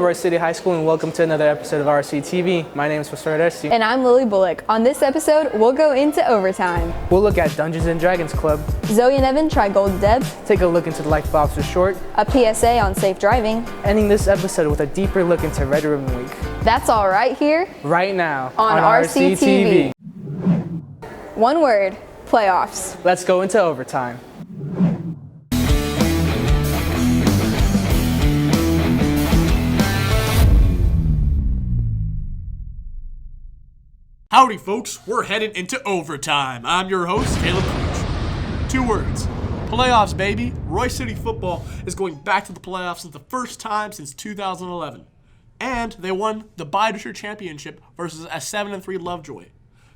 Forest City High School and welcome to another episode of RCTV. My name is Pastor Aresti. And I'm Lily Bullock. On this episode, we'll go into overtime. We'll look at Dungeons and Dragons Club. Zoe and Evan try Golden Deb. Take a look into the life of Officer Short. A PSA on safe driving. Ending this episode with a deeper look into Red Ribbon Week. That's all right here. Right now on RCTV. One word, playoffs. Let's go into overtime. Howdy folks, we're headed into overtime. I'm your host, Caleb Creech. 2 words, playoffs baby. Roy City football is going back to the playoffs for the first time since 2011. And they won the bi-district championship versus a 7-3 Lovejoy,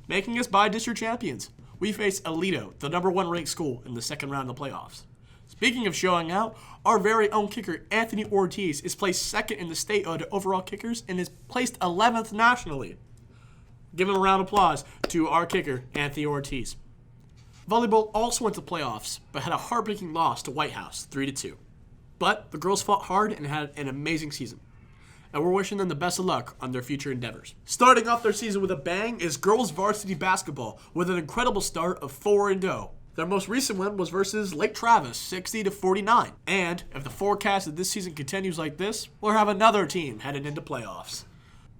making us bi-district champions. We face Alito, the #1 ranked school, in the second round of the playoffs. Speaking of showing out, our very own kicker, Anthony Ortiz, is placed second in the state of overall kickers and is placed 11th nationally. Give him a round of applause to our kicker, Anthony Ortiz. Volleyball also went to playoffs, but had a heartbreaking loss to White House, 3-2. But the girls fought hard and had an amazing season. And we're wishing them the best of luck on their future endeavors. Starting off their season with a bang is girls varsity basketball with an incredible start of 4-0. Their most recent win was versus Lake Travis, 60-49. And if the forecast of this season continues like this, we'll have another team headed into playoffs.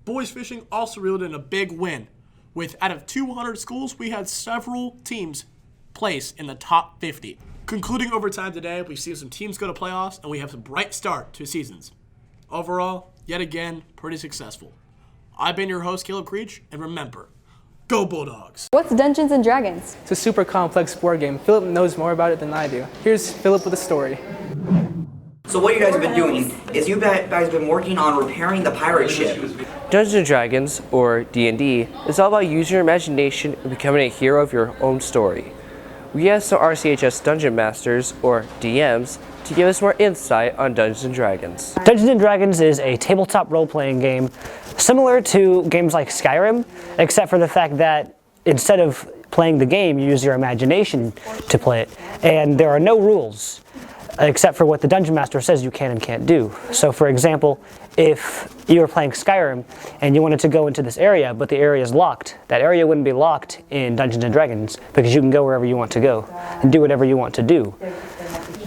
Boys fishing also reeled in a big win. With out of 200 schools, we had several teams place in the top 50. Concluding overtime today, we've seen some teams go to playoffs, and we have some bright start to seasons. Overall, yet again, pretty successful. I've been your host, Caleb Creech, and remember, go Bulldogs! What's Dungeons and Dragons? It's a super complex board game. Philip knows more about it than I do. Here's Philip with a story. So what you guys have been doing is you guys have been working on repairing the pirate ship. Dungeons & Dragons, or D&D, is all about using your imagination and becoming a hero of your own story. We asked some RCHS Dungeon Masters, or DMs, to give us more insight on Dungeons & Dragons. Dungeons & Dragons is a tabletop role-playing game similar to games like Skyrim, except for the fact that instead of playing the game, you use your imagination to play it. And there are no rules, except for what the Dungeon Master says you can and can't do. So for example, if you were playing Skyrim and you wanted to go into this area, but the area is locked, that area wouldn't be locked in Dungeons & Dragons because you can go wherever you want to go and do whatever you want to do.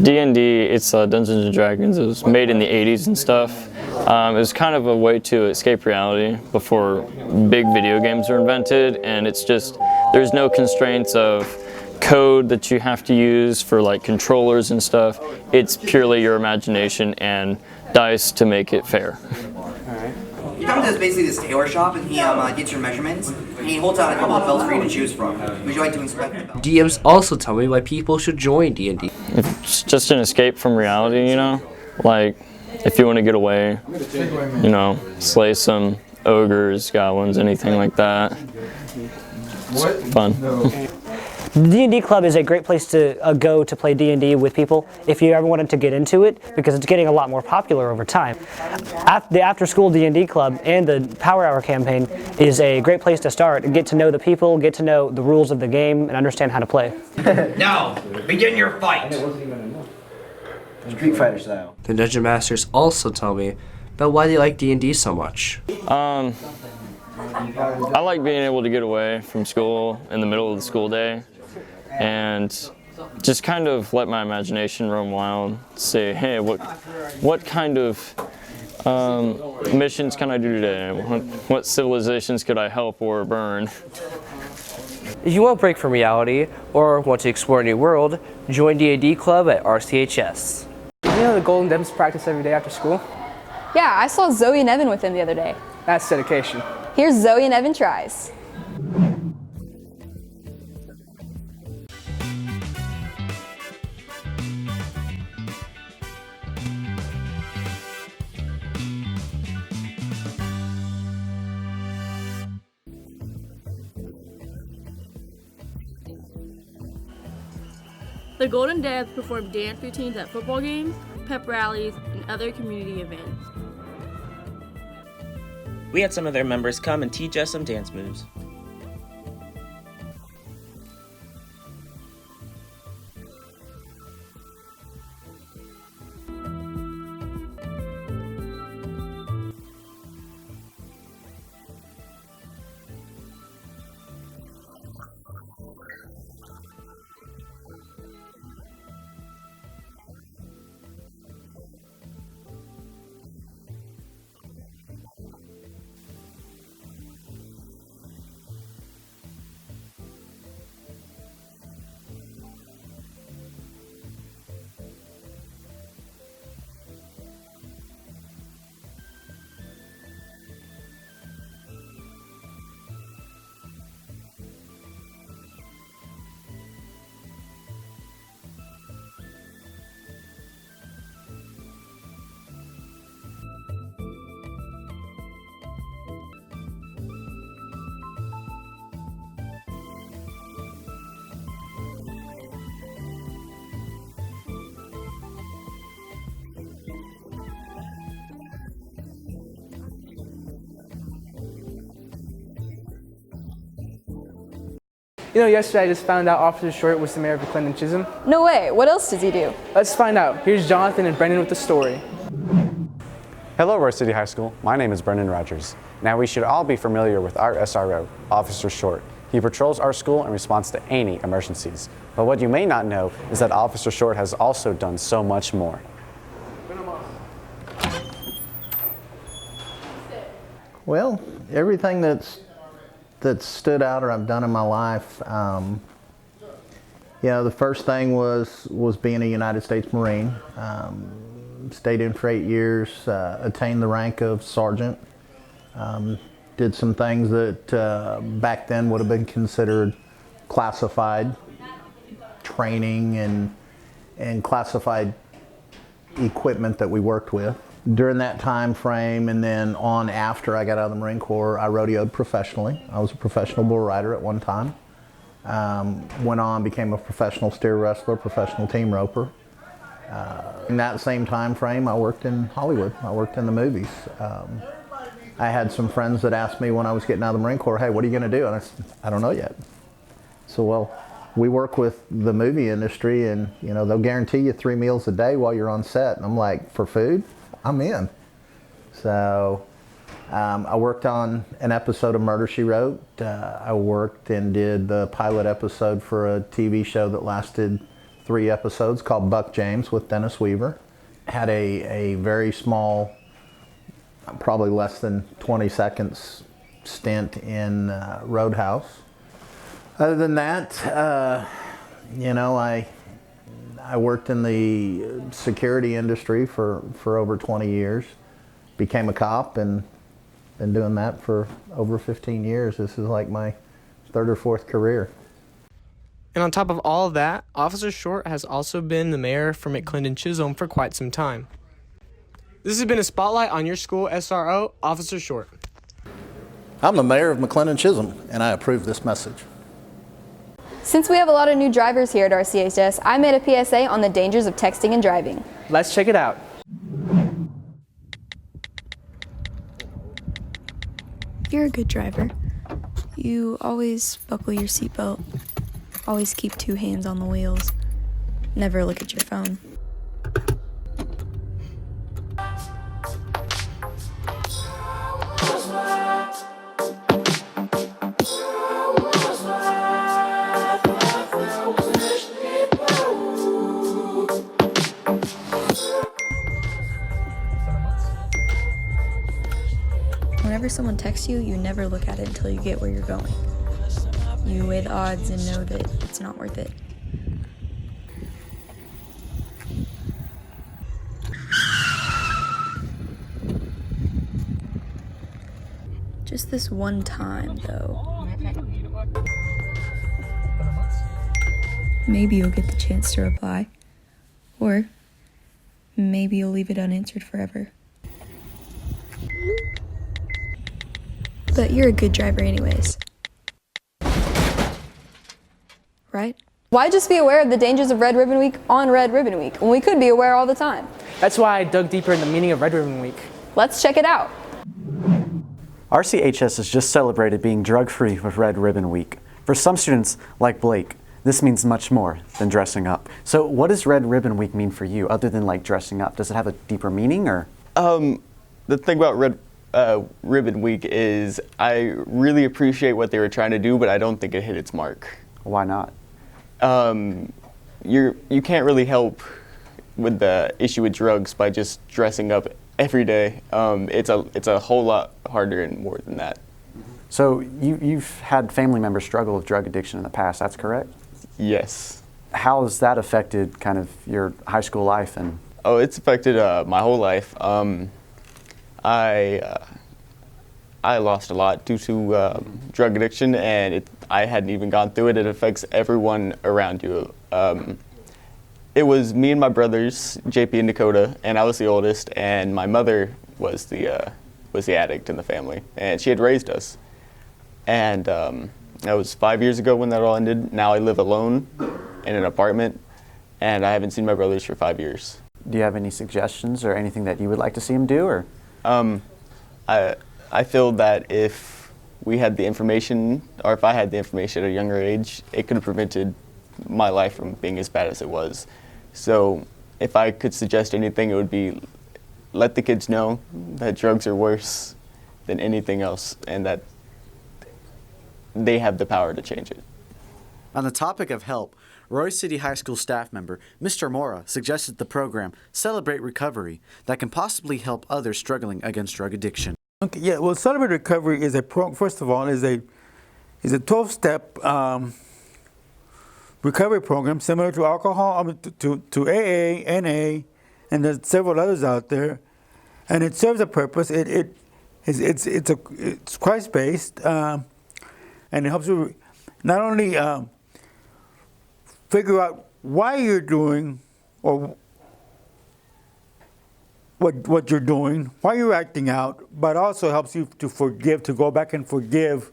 D&D, it's Dungeons & Dragons. It was made in the 80s and stuff. It was kind of a way to escape reality before big video games were invented, and it's just, there's no constraints of code that you have to use for like controllers and stuff. It's purely your imagination and dice to make it fair. You come to basically this tailor shop and he gets your measurements and he holds out a couple of belts for you to choose from. Would you like to inspect the belt? DMs also tell me why people should join D&D. It's just an escape from reality, you know? Like, if you want to get away, you know, slay some ogres, goblins, anything like that. It's fun. The D&D Club is a great place to go to play D&D with people if you ever wanted to get into it, because it's getting a lot more popular over time. The after-school D&D Club and the Power Hour campaign is a great place to start and get to know the people, get to know the rules of the game, and understand how to play. Now, begin your fight! Street Fighter style. The Dungeon Masters also tell me about why they like D&D so much. I like being able to get away from school in the middle of the school day and just kind of let my imagination roam wild, say, hey, what kind of missions can I do today? What civilizations could I help or burn? If you want a break from reality or want to explore a new world, join D&D Club at RCHS. You know the Golden Debs practice every day after school? Yeah, I saw Zoe and Evan with them the other day. That's dedication. Here's Zoe and Evan tries. The Golden Deb perform dance routines at football games, pep rallies, and other community events. We had some of their members come and teach us some dance moves. You know, yesterday I just found out Officer Short was the mayor of McClendon Chisholm. No way, what else does he do? Let's find out. Here's Jonathan and Brendan with the story. Hello, Royce City High School. My name is Brendan Rogers. Now, we should all be familiar with our SRO, Officer Short. He patrols our school in response to any emergencies. But what you may not know is that Officer Short has also done so much more. Well, everything that's stood out or I've done in my life, you know, the first thing was being a United States Marine. Stayed in for 8 years, attained the rank of sergeant. Did some things that back then would have been considered classified training and classified equipment that we worked with. During that time frame and then on after I got out of the Marine Corps, I rodeoed professionally. I was a professional bull rider at one time. Went on, became a professional steer wrestler, professional team roper. In that same time frame, I worked in Hollywood. I worked in the movies. I had some friends that asked me when I was getting out of the Marine Corps, hey, what are you going to do? And I said, I don't know yet. So, well, we work with the movie industry and, you know, they'll guarantee you 3 meals a day while you're on set. And I'm like, for food? I'm in. So I worked on an episode of Murder, She Wrote. I worked and did the pilot episode for a TV show that lasted 3 episodes called Buck James with Dennis Weaver. Had a very small, probably less than 20 seconds stint in Roadhouse. Other than that, you know, I worked in the security industry for over 20 years. Became a cop and been doing that for over 15 years. This is like my 3rd or 4th career. And on top of all of that, Officer Short has also been the mayor for McClendon Chisholm for quite some time. This has been a spotlight on your school SRO, Officer Short. I'm the mayor of McClendon Chisholm, and I approve this message. Since we have a lot of new drivers here at RCHS, I made a PSA on the dangers of texting and driving. Let's check it out. If you're a good driver, you always buckle your seatbelt, always keep 2 hands on the wheels, never look at your phone. Whenever someone texts you, you never look at it until you get where you're going. You weigh the odds and know that it's not worth it. Just this one time, though. Maybe you'll get the chance to reply. Or maybe you'll leave it unanswered forever. But you're a good driver anyways. Right? Why just be aware of the dangers of Red Ribbon Week on Red Ribbon Week when we could be aware all the time? That's why I dug deeper in the meaning of Red Ribbon Week. Let's check it out. RCHS has just celebrated being drug-free with Red Ribbon Week. For some students, like Blake, this means much more than dressing up. So what does Red Ribbon Week mean for you, other than like dressing up? Does it have a deeper meaning, or? The thing about Red Ribbon Week is I really appreciate what they were trying to do, but I don't think it hit its mark. Why not? You can't really help with the issue with drugs by just dressing up every day. It's a whole lot harder and more than that. So you've had family members struggle with drug addiction in the past, that's correct? Yes. How has that affected kind of your high school life? And Oh, it's affected my whole life. I lost a lot due to drug addiction, and I hadn't even gone through it. It affects everyone around you. It was me and my brothers, JP and Dakota, and I was the oldest, and my mother was the addict in the family, and she had raised us. And that was 5 years ago when that all ended. Now I live alone in an apartment, and I haven't seen my brothers for 5 years. Do you have any suggestions or anything that you would like to see them do, or? I feel that if we had the information, or if I had the information at a younger age, it could have prevented my life from being as bad as it was. So if I could suggest anything, it would be let the kids know that drugs are worse than anything else and that they have the power to change it. On the topic of help, Royce City High School staff member Mr. Mora suggested the program Celebrate Recovery that can possibly help others struggling against drug addiction. Okay, yeah, well, Celebrate Recovery is first of all, is a 12-step recovery program similar to alcohol, to AA, NA, and there's several others out there, and it serves a purpose. It's Christ-based, and it helps you not only figure out why you're doing or what you're doing, why you're acting out, but also helps you to forgive, to go back and forgive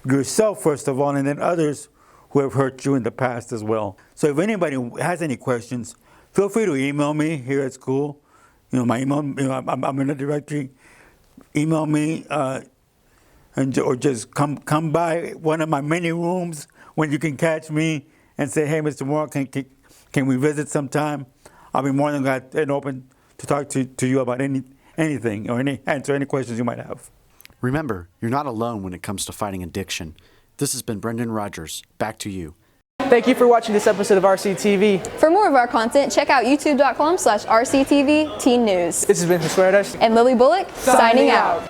yourself first of all, and then others who have hurt you in the past as well. So if anybody has any questions, feel free to email me here at school. You know, my email, I'm in the directory. Email me, or just come by one of my many rooms when you can catch me and say, hey, Mr. Moore, can we visit sometime? I'll be more than glad and open to talk to you about anything or answer any questions you might have. Remember, you're not alone when it comes to fighting addiction. This has been Brendan Rogers. Back to you. Thank you for watching this episode of RCTV. For more of our content, check out youtube.com/RCTV Teen News. This has been Josué and Lily Bullock, signing out.